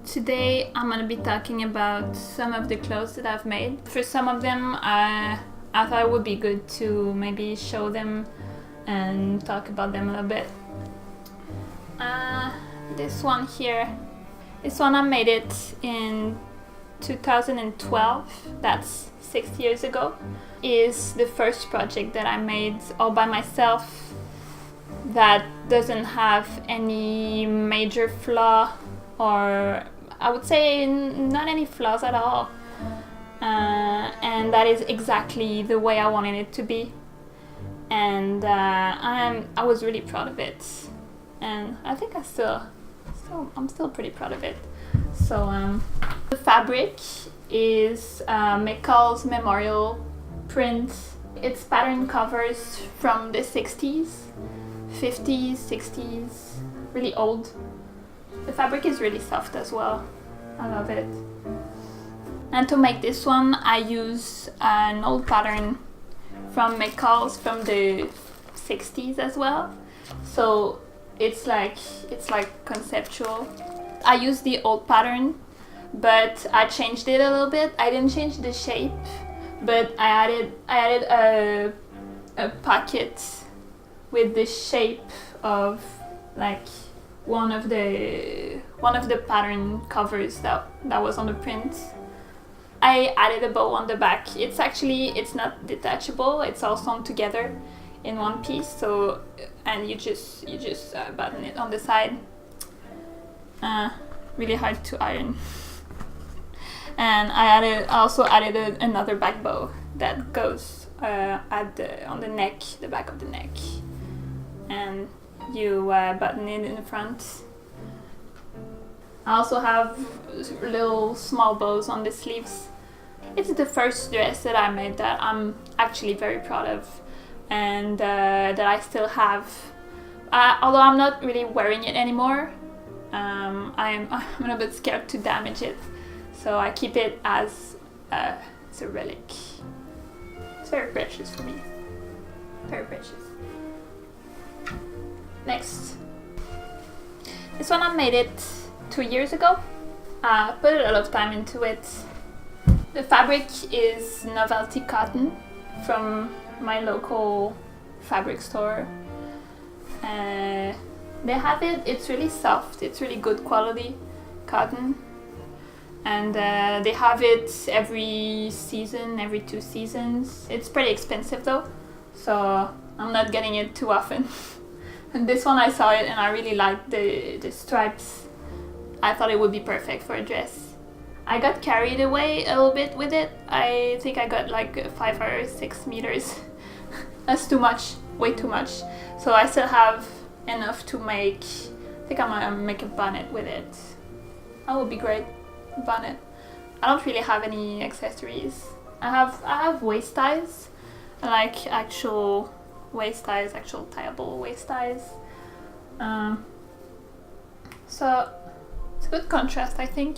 Today I'm gonna be talking about some of the clothes that I've made. For some of them, I thought it would be good to maybe show them and talk about them a little bit. This one here, this one I made it in 2012, that's 6 years ago, is the first project that I made all by myself that doesn't have any major flaw, or I would say not any flaws at all, and that is exactly the way I wanted it to be, and I was really proud of it, and I think I'm still pretty proud of it. So the fabric is McCall's Memorial print. It's pattern covers from the 60s, 50s, 60s, really old. The fabric is really soft as well. I love it. And to make this one, I use an old pattern from McCall's from the 60s as well. So it's like conceptual. I used the old pattern, but I changed it a little bit. I didn't change the shape, but I added a pocket with the shape of like one of the pattern covers that was on the print. I added a bow on the back. It's not detachable. It's all sewn together in one piece. So and you just button it on the side. Really hard to iron. And I also added another back bow that goes on the neck, the back of the neck, and you button it in the front. I also have little small bows on the sleeves. It's the first dress that I made that I'm actually very proud of, and that I still have. Although I'm not really wearing it anymore, I'm a little bit scared to damage it, so I keep it as it's a relic. It's very precious for me. Very precious. Next. This one I made it 2 years ago. I put a lot of time into it. The fabric is novelty cotton from my local fabric store. They have it, it's really soft, it's really good quality cotton. And they have it every season, every 2 seasons. It's pretty expensive though, so I'm not getting it too often. And this one I saw it and I really liked the stripes. I thought it would be perfect for a dress. I got carried away a little bit with it. I think I got like 5 or 6 meters. That's too much, way too much. So I still have enough to make, I think I'm gonna make a bonnet with it. That would be great, bonnet. I don't really have any accessories. I have waist ties, like actual waist ties, actual tieable waist ties. So it's a good contrast, I think,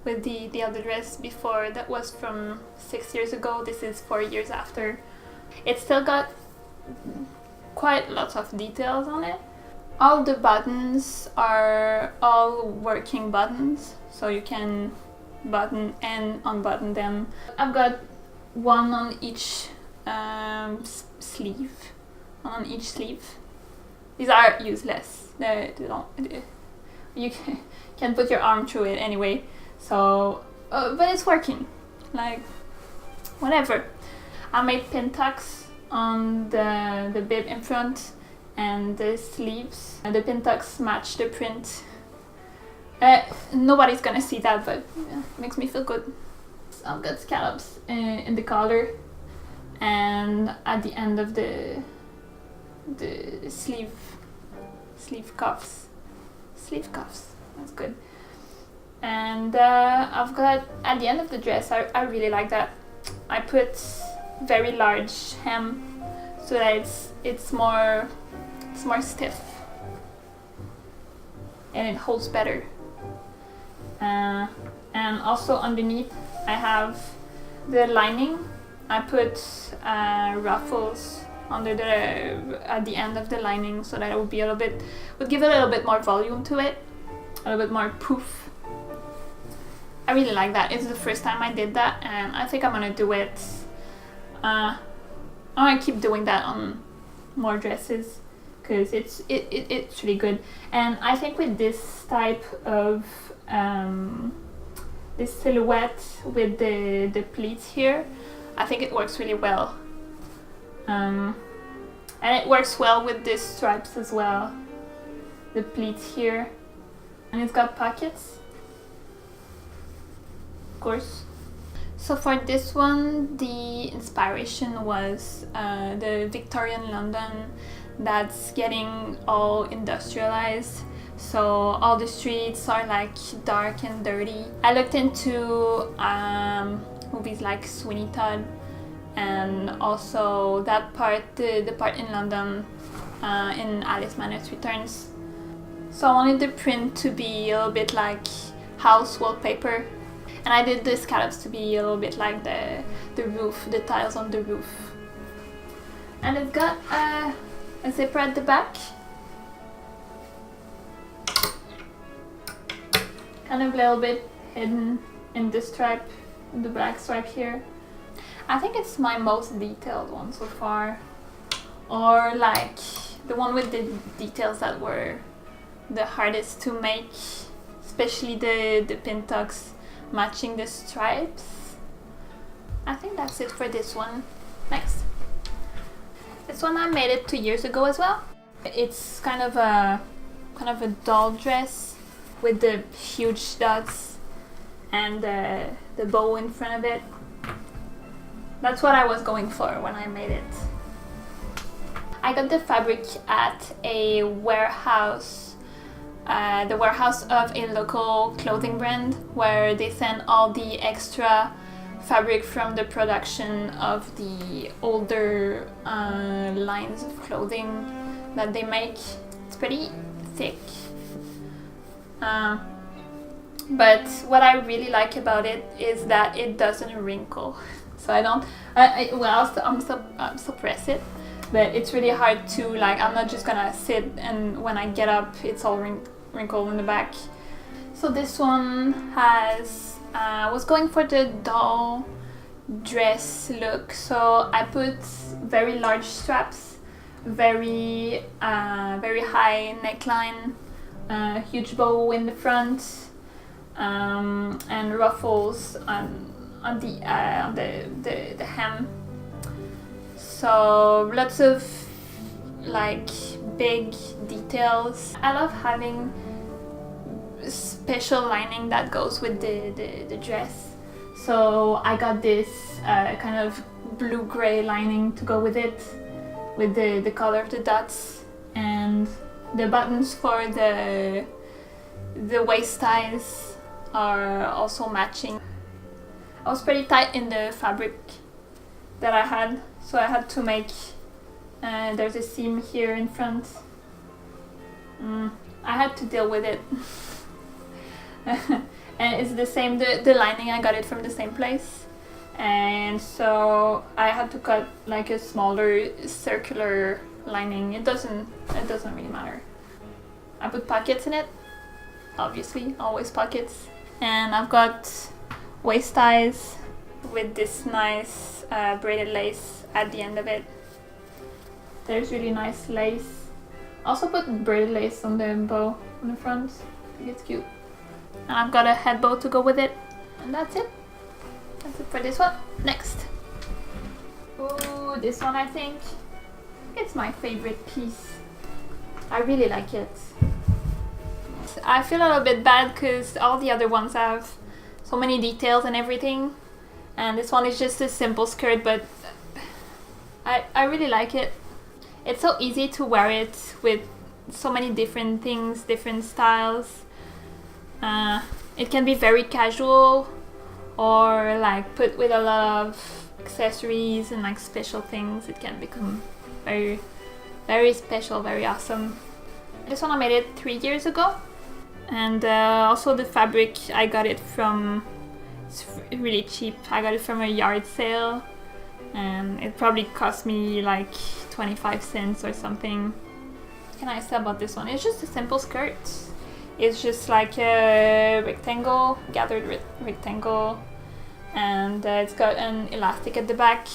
with the other dress before that was from 6 years ago. This is 4 years after. It's still got quite lots of details on it. All the buttons are all working buttons, so you can button and unbutton them. I've got one on each sleeve. On each sleeve. These are useless. You can put your arm through it anyway. So, but it's working. Like, whatever. I made pin tucks on the bib in front and the sleeves. And the pin tucks match the print. Nobody's gonna see that, but yeah, it makes me feel good. So I've got scallops in the collar and at the end of the sleeve cuffs. Sleeve cuffs, that's good. And I've got, at the end of the dress, I really like that. I put very large hem so that it's more stiff and it holds better. And also underneath I have the lining. I put ruffles under at the end of the lining so that it would give it a little bit more volume to it, a little bit more poof. I really like that. It's the first time I did that, and I think I'm gonna do it. I'm gonna keep doing that on more dresses because it's really good. And I think with this type of this silhouette with the pleats here, I think it works really well. And it works well with these stripes as well, the pleats here, and it's got pockets, of course. So for this one, the inspiration was the Victorian London that's getting all industrialized. So all the streets are like dark and dirty. I looked into movies like Sweeney Todd, and also that part, the part in London in Alice Manners Returns. So I wanted the print to be a little bit like house wallpaper, and I did the scallops to be a little bit like the roof, the tiles on the roof. And it's got a zipper at the back, kind of a little bit hidden in the stripe, the black stripe here. I think it's my most detailed one so far, or like the one with the details that were the hardest to make, especially the pin tucks matching the stripes. I think that's it for this one. Next. This one I made it 2 years ago as well. It's kind of a doll dress with the huge dots and the bow in front of it. That's what I was going for when I made it. I got the fabric at a warehouse, the warehouse of a local clothing brand, where they send all the extra fabric from the production of the older lines of clothing that they make. It's pretty thick. But what I really like about it is that it doesn't wrinkle. So I don't, I'm still press it, but it's really hard to, like, I'm not just gonna sit and when I get up it's all wrinkled in the back. So this one has, was going for the doll dress look, so I put very large straps, very high neckline, huge bow in the front, and ruffles on the hem. So lots of like big details. I love having special lining that goes with the dress. So I got this kind of blue-gray lining to go with it, with the color of the dots, and the buttons for the waist ties are also matching. I was pretty tight in the fabric that I had, so I had to make, there's a seam here in front. I had to deal with it. And it's the same, the lining, I got it from the same place. And so I had to cut like a smaller circular lining. It doesn't really matter. I put pockets in it, obviously, always pockets. And I've got waist ties with this nice braided lace at the end of it. There's really nice lace. Also put braided lace on the bow on the front. I think it's cute. And I've got a head bow to go with it. And that's it. That's it for this one. Next. Oh, this one I think it's my favorite piece. I really like it. I feel a little bit bad because all the other ones have so many details and everything, and this one is just a simple skirt, but I really like it. It's so easy to wear it with so many different things, different styles. It can be very casual, or like put with a lot of accessories and like special things. It can become very, very special, very awesome. This one I made it 3 years ago. And also the fabric, I got it from, it's really cheap. I got it from a yard sale, and it probably cost me like 25 cents or something. What can I say about this one? It's just a simple skirt. It's just like a rectangle, gathered rectangle, and it's got an elastic at the back,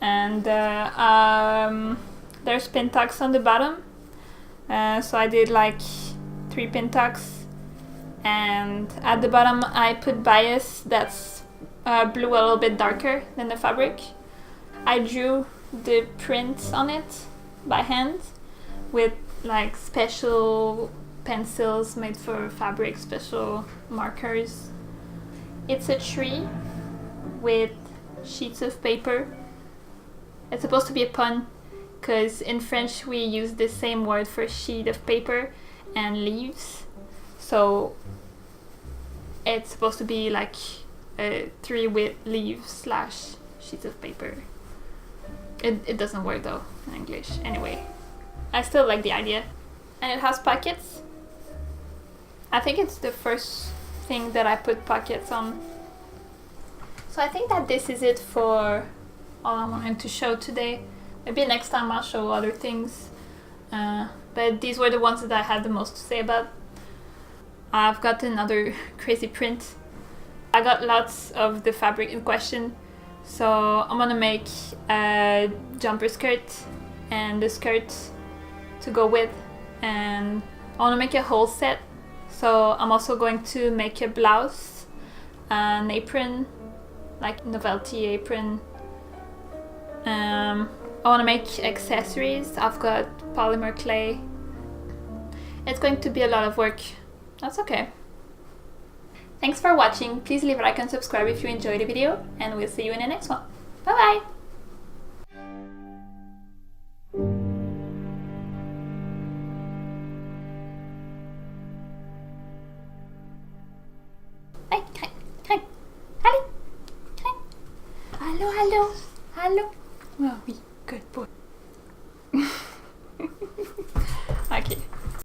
and there's pin tucks on the bottom. So I did like 3 pin tucks, and at the bottom I put bias that's blue a little bit darker than the fabric. I drew the prints on it by hand with like special pencils made for fabric, special markers. It's a tree with sheets of paper. It's supposed to be a pun because in French we use the same word for sheet of paper and leaves. So it's supposed to be like a tree with leaves slash sheets of paper. It doesn't work though in English. Anyway, I still like the idea. And it has pockets. I think it's the first thing that I put pockets on. So I think that this is it for all I wanted to show today. Maybe next time I'll show other things. But these were the ones that I had the most to say about. I've got another crazy print. I got lots of the fabric in question. So I'm gonna make a jumper skirt and the skirt to go with, and I wanna make a whole set. So I'm also going to make a blouse, an apron, like novelty apron. I wanna make accessories. I've got polymer clay. It's going to be a lot of work. That's okay. Thanks for watching. Please leave a like and subscribe if you enjoyed the video, and we'll see you in the next one. Bye bye! Hey, hey, hey, allez, hey. Allô, allô, allô. Oh oui, good boy.